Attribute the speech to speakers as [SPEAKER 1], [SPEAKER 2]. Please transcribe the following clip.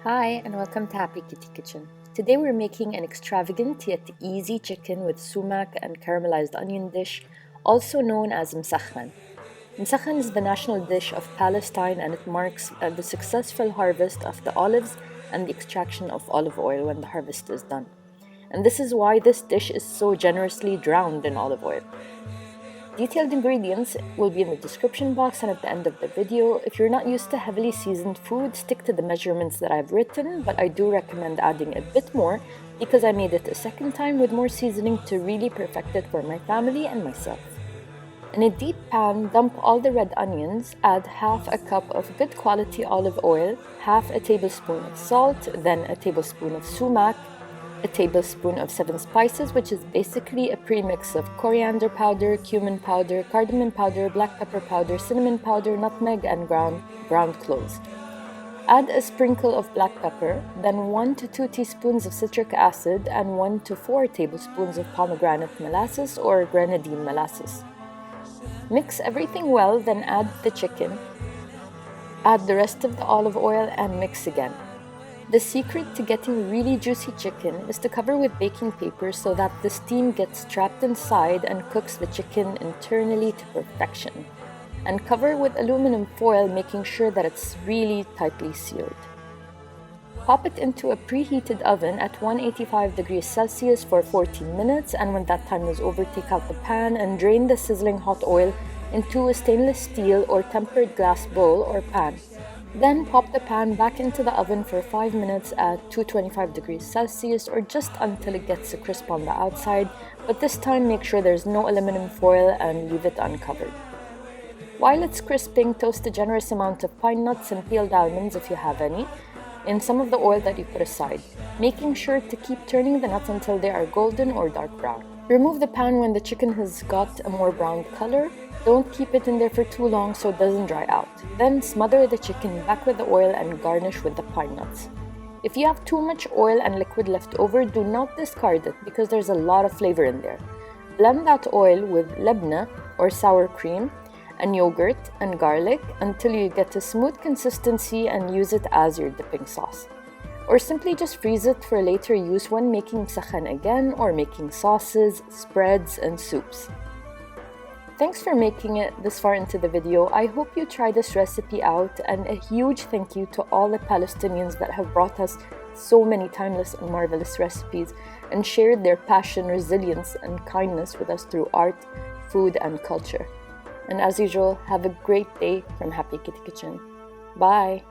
[SPEAKER 1] Hi and welcome to Happy Kitty Kitchen. Today we're making an extravagant yet easy chicken with sumac and caramelized onion dish, also known as مسخن. مسخن is the national dish of Palestine and it marks the successful harvest of the olives and the extraction of olive oil when the harvest is done. And this is why this dish is so generously drowned in olive oil. Detailed ingredients will be in the description box and at the end of the video. If you're not used to heavily seasoned food, stick to the measurements that I've written, but I do recommend adding a bit more because I made it a second time with more seasoning to really perfect it for my family and myself. In a deep pan, dump all the red onions, add half a cup of good quality olive oil, half a tablespoon of salt, then a tablespoon of sumac, a tablespoon of 7 spices, which is basically a premix of coriander powder, cumin powder, cardamom powder, black pepper powder, cinnamon powder, nutmeg, and ground cloves. Add a sprinkle of black pepper, then 1 to 2 teaspoons of citric acid and 1 to 4 tablespoons of pomegranate molasses or grenadine molasses. Mix everything well, then add the chicken. Add the rest of the olive oil and mix again. The secret to getting really juicy chicken is to cover with baking paper so that the steam gets trapped inside and cooks the chicken internally to perfection. And cover with aluminum foil, making sure that it's really tightly sealed. Pop it into a preheated oven at 185 degrees Celsius for 14 minutes, and when that time is over, take out the pan and drain the sizzling hot oil into a stainless steel or tempered glass bowl or pan. Then pop the pan back into the oven for 5 minutes at 225 degrees Celsius or just until it gets a crisp on the outside, but this time make sure there's no aluminum foil and leave it uncovered. While it's crisping, toast a generous amount of pine nuts and peeled almonds if you have any in some of the oil that you put aside, making sure to keep turning the nuts until they are golden or dark brown. Remove the pan when the chicken has got a more brown color. Don't keep it in there for too long so it doesn't dry out. Then smother the chicken back with the oil and garnish with the pine nuts. If you have too much oil and liquid left over, do not discard it because there's a lot of flavor in there. Blend that oil with lebna or sour cream and yogurt and garlic until you get a smooth consistency and use it as your dipping sauce. Or simply just freeze it for later use when making مسخن again or making sauces, spreads, and soups. Thanks for making it this far into the video. I hope you try this recipe out, and a huge thank you to all the Palestinians that have brought us so many timeless and marvelous recipes and shared their passion, resilience, and kindness with us through art, food, and culture. And as usual, have a great day from Happy Kitty Kitchen. Bye!